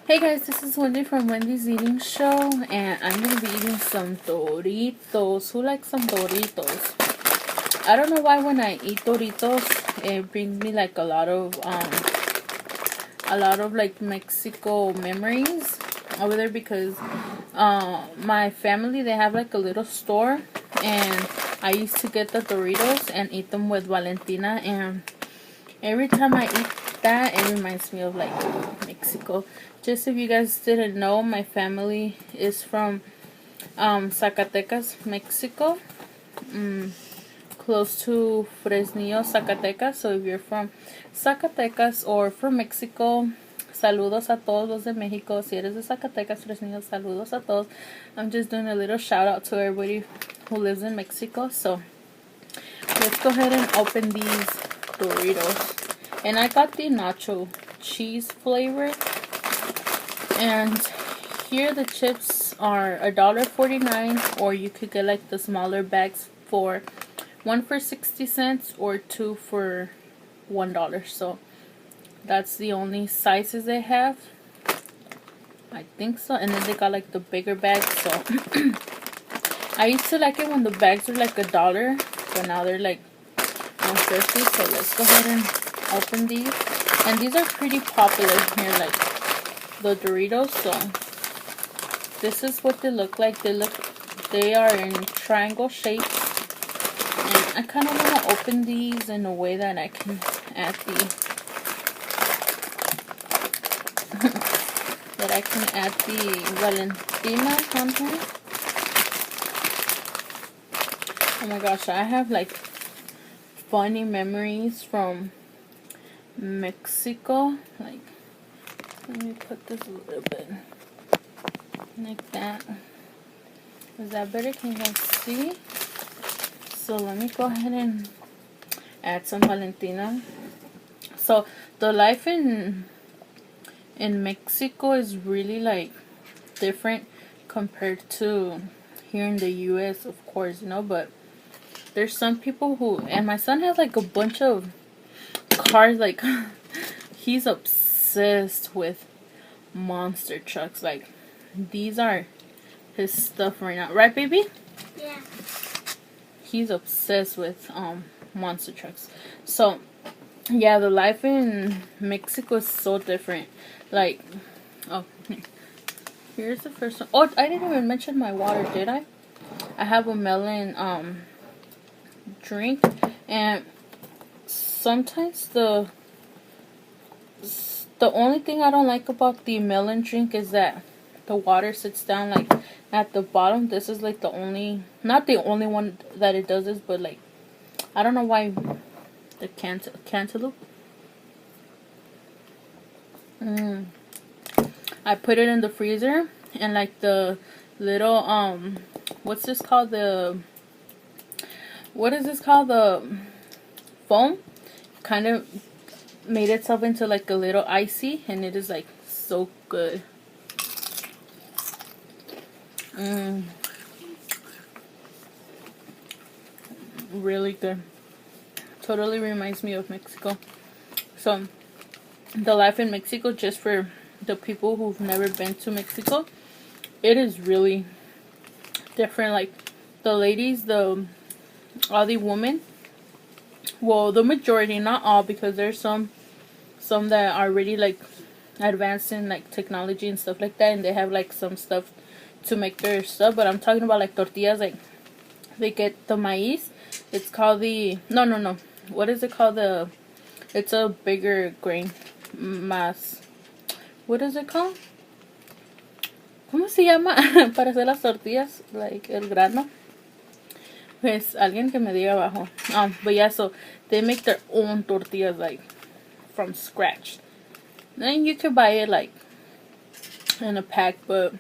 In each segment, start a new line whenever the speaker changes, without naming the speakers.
Hey guys, this is Wendy from Wendy's Eating Show, and I'm going to be eating some Doritos. Who likes some Doritos? I don't know why when I eat Doritos, it brings me like a lot of like Mexico memories over there because my family, they have like a little store, and I used to get the Doritos and eat them with Valentina, and every time I eat that, it reminds me of like Mexico. Just if you guys didn't know, my family is from Zacatecas, Mexico, close to Fresnillo, Zacatecas. So if you're from Zacatecas or from Mexico, saludos a todos los de México. Si eres de Zacatecas, Fresnillo, saludos a todos. I'm just doing a little shout out to everybody who lives in Mexico. So let's go ahead and open these Doritos. And I got the nacho cheese flavor. And here the chips are $1.49, or you could get like the smaller bags for one for 60 cents or two for $1. So that's the only sizes they have. I think so. And then they got like the bigger bags. So I used to like it when the bags were like $1, but now they're like $1.50. So let's go ahead and open these. And these are pretty popular here, like the Doritos. So this is what they look like. They are in triangle shapes, and I kind of want to open these in a way that I can add the Valentina on here. Oh my gosh, I have like funny memories from Mexico. Like, let me put this a little bit like that. Is that better? Can you guys see? So let me go ahead and add some Valentina. So the life in Mexico is really like different compared to here in the US, of course, you know, but there's some people who, and my son has like a bunch of cars, like he's obsessed with monster trucks. Like, these are his stuff right now, right baby?
Yeah.
He's obsessed with monster trucks. So yeah, the life in Mexico is so different. Like, oh, here's the first one. Oh, I didn't even mention my water, did I? I have a melon drink, and sometimes the only thing I don't like about the melon drink is that the water sits down like at the bottom. This is like the only, not the only one that it does this, but like I don't know why the cantaloupe. I put it in the freezer, and like the little what's this called, what is this called, the foam kind of made itself into like a little icy, and it is like so good. Really good. Totally reminds me of Mexico. So the life in Mexico, just for the people who've never been to Mexico, it is really different. Like the ladies, all the women, well, the majority, not all, because there's some that are really like advanced in like technology and stuff like that, and they have like some stuff to make their stuff. But I'm talking about like tortillas. Like, they get the maize. It's called the no. What is it called? It's a bigger grain. Más. What is it called? ¿Cómo se llama para hacer las tortillas? Like el grano. Pues alguien que me diga abajo. But yeah, so they make their own tortillas like from scratch. Then you could buy it like in a pack, but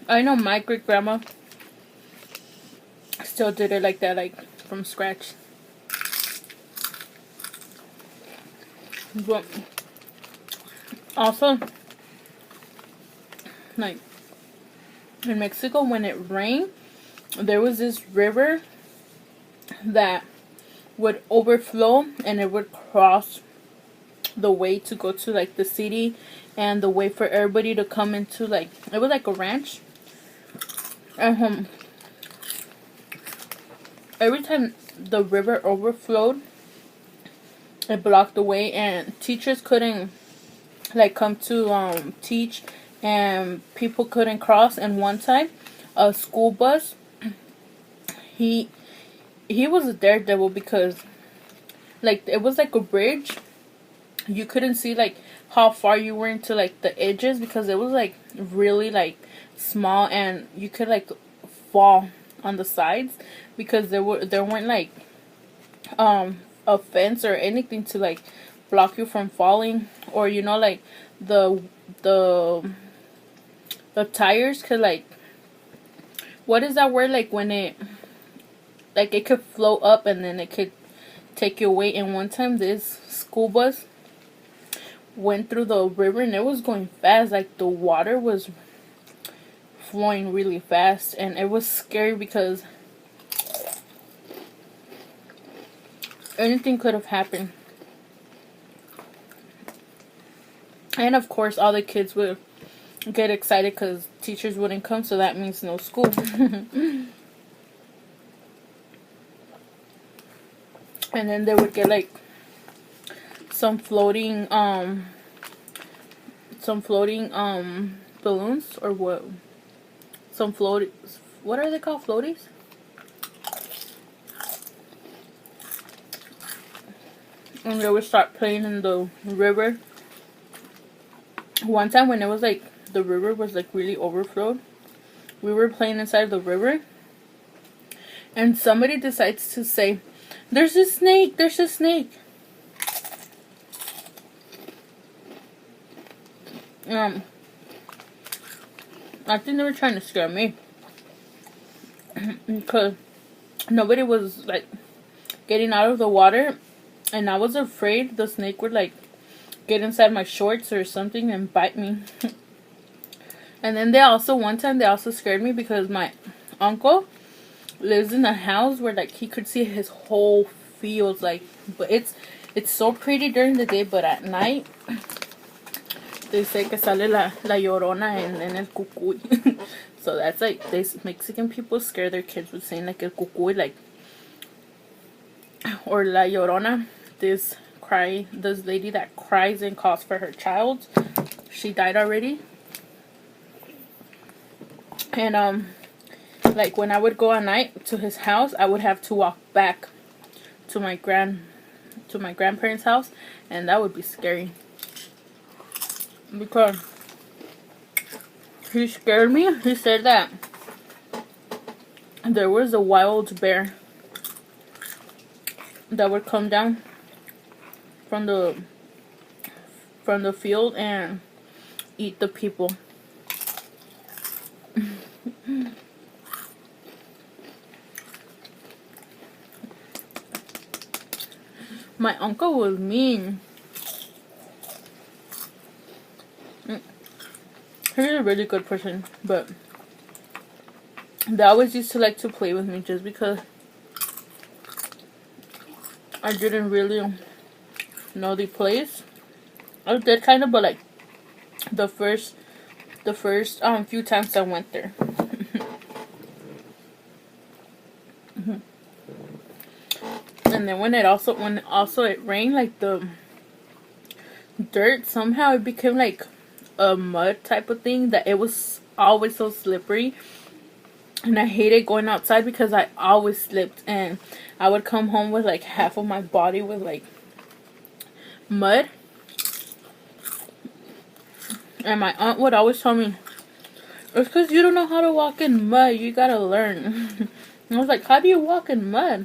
I know my great grandma still did it like that, like from scratch. But also, like in Mexico, when it rained, there was this river that would overflow and it would cross the way to go to like the city, and the way for everybody to come into, like, it was like a ranch. And every time the river overflowed, it blocked the way, and teachers couldn't like come to teach, and people couldn't cross. And one time a school bus, he was a daredevil, because like it was like a bridge. You couldn't see like how far you were into like the edges, because it was like really like small, and you could like fall on the sides, because there weren't like a fence or anything to like block you from falling. Or you know, like the tires could like, what is that word, like when it like it could flow up and then it could take you away. And one time this school bus went through the river, and it was going fast, like the water was flowing really fast, and it was scary because anything could have happened. And of course all the kids would get excited because teachers wouldn't come, so that means no school. And then they would get like some floating balloons, or what, some float, what are they called, floaties? And they would start playing in the river. One time when it was like the river was like really overflowed, we were playing inside the river, and somebody decides to say, "There's a snake, there's a snake." I think they were trying to scare me, because nobody was like getting out of the water, and I was afraid the snake would like get inside my shorts or something and bite me. And then one time they also scared me, because my uncle lives in a house where like he could see his whole field, like, but it's so pretty during the day, but at night they say que sale la llorona en el cucuy. So that's like, these Mexican people scare their kids with saying like el cucuy, like, or la llorona. This lady that cries and calls for her child. She died already. And like when I would go at night to his house, I would have to walk back to my grandparents' house, and that would be scary, because he scared me. He said that there was a wild bear that would come down from the field and eat the people. My uncle was mean. He's a really good person, but they always used to like to play with me just because I didn't really know the place. I did kind of, but like the first few times I went there. And then when it rained, like the dirt, somehow it became like a mud type of thing, that it was always so slippery, and I hated going outside because I always slipped, and I would come home with like half of my body with like mud. And my aunt would always tell me, "It's because you don't know how to walk in mud, you gotta learn." And I was like, "How do you walk in mud?"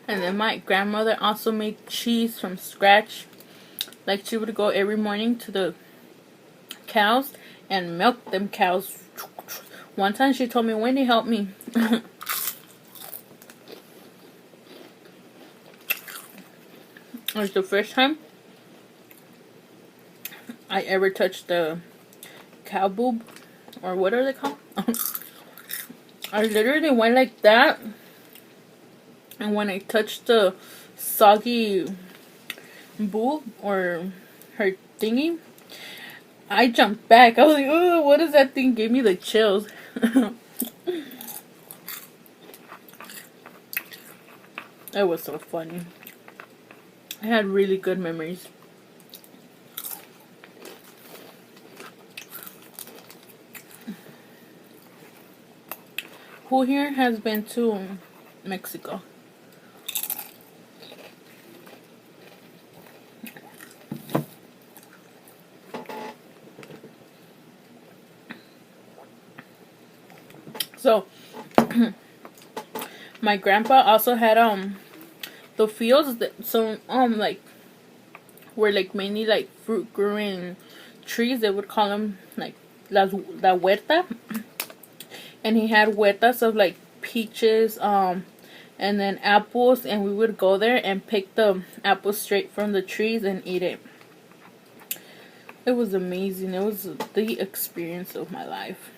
And then my grandmother also made cheese from scratch. Like, she would go every morning to the cows and milk them cows. One time she told me, "Wendy, help me." It was the first time I ever touched the cow boob, or what are they called? I literally went like that, and when I touched the soggy boob or her thingy, I jumped back. I was like, "Oh, what is that thing?" Gave me the chills. It was so funny. I had really good memories. Who here has been to Mexico? So, my grandpa also had the fields that like were like mainly like fruit growing trees. They would call them like la huerta, and he had huertas of like peaches, and then apples, and we would go there and pick the apples straight from the trees and eat it. It was amazing. It was the experience of my life.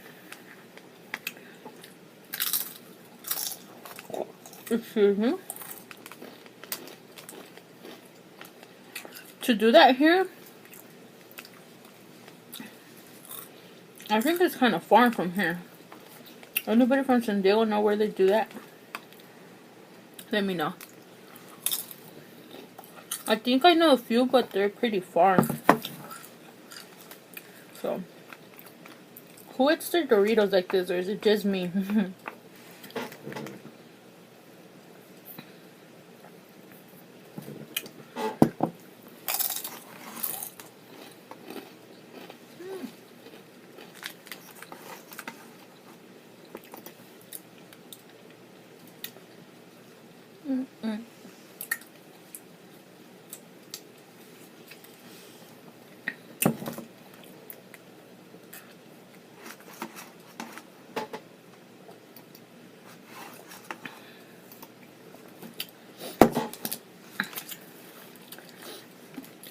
Excuse me. To do that here, I think it's kind of far from here. Anybody from San Diego know where they do that? Let me know. I think I know a few, but they're pretty far. So, who eats their Doritos like this, or is it just me?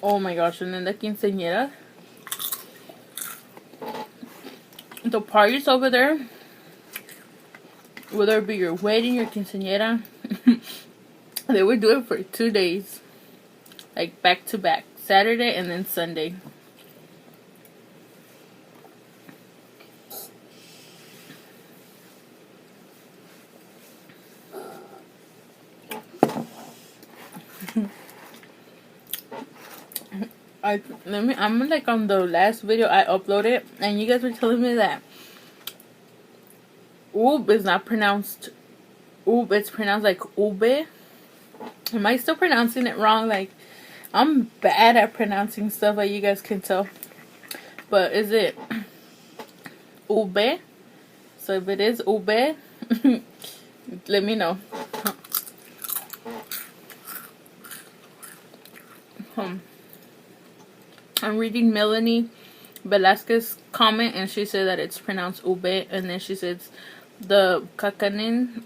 Oh my gosh, and then the quinceañera. The parties over there, whether it be your wedding, your quinceañera, they would do it for 2 days. Like back to back. Saturday and then Sunday. I'm like on the last video I uploaded, and you guys were telling me that oob is not pronounced oob, it's pronounced like ube. Am I still pronouncing it wrong? Like, I'm bad at pronouncing stuff, like you guys can tell. But is it ube? So if it is ube, let me know. I'm reading Melanie Velasquez's comment, and she said that it's pronounced ube, and then she says the kakanin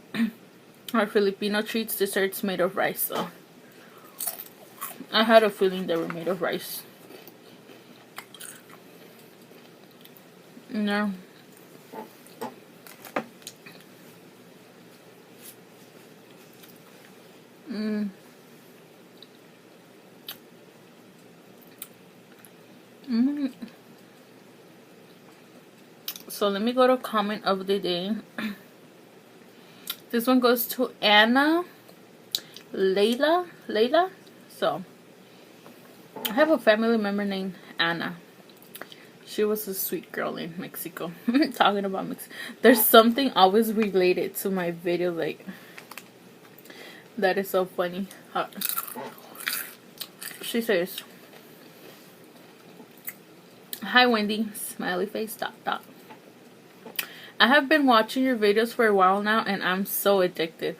are Filipino treats, desserts made of rice. So I had a feeling they were made of rice. No. So let me go to comment of the day. This one goes to Anna Layla. So I have a family member named Anna. She was a sweet girl in Mexico. Talking about Mexico. There's something always related to my video, like, that is so funny. She says, "Hi Wendy, smiley face, dot dot. I have been watching your videos for a while now, and I'm so addicted.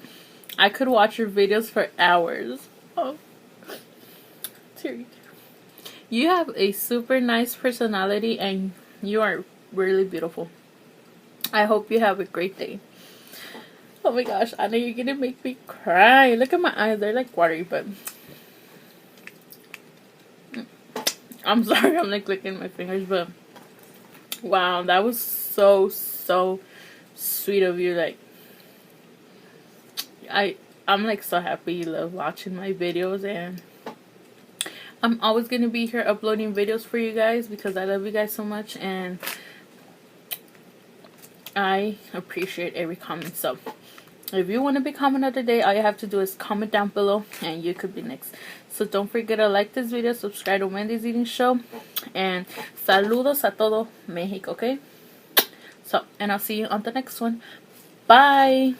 I could watch your videos for hours." Oh, teary. You have a super nice personality, and you are really beautiful. I hope you have a great day. Oh my gosh, Anna, you're gonna make me cry. Look at my eyes, they're like watery, but I'm sorry, I'm like clicking my fingers, but wow, that was so sweet of you. Like, I'm like so happy you love watching my videos, and I'm always gonna be here uploading videos for you guys because I love you guys so much, and I appreciate every comment. So if you want to become another day, all you have to do is comment down below and you could be next. So don't forget to like this video, subscribe to Wendy's Eating Show, and saludos a todo Mexico, okay? So, and I'll see you on the next one. Bye!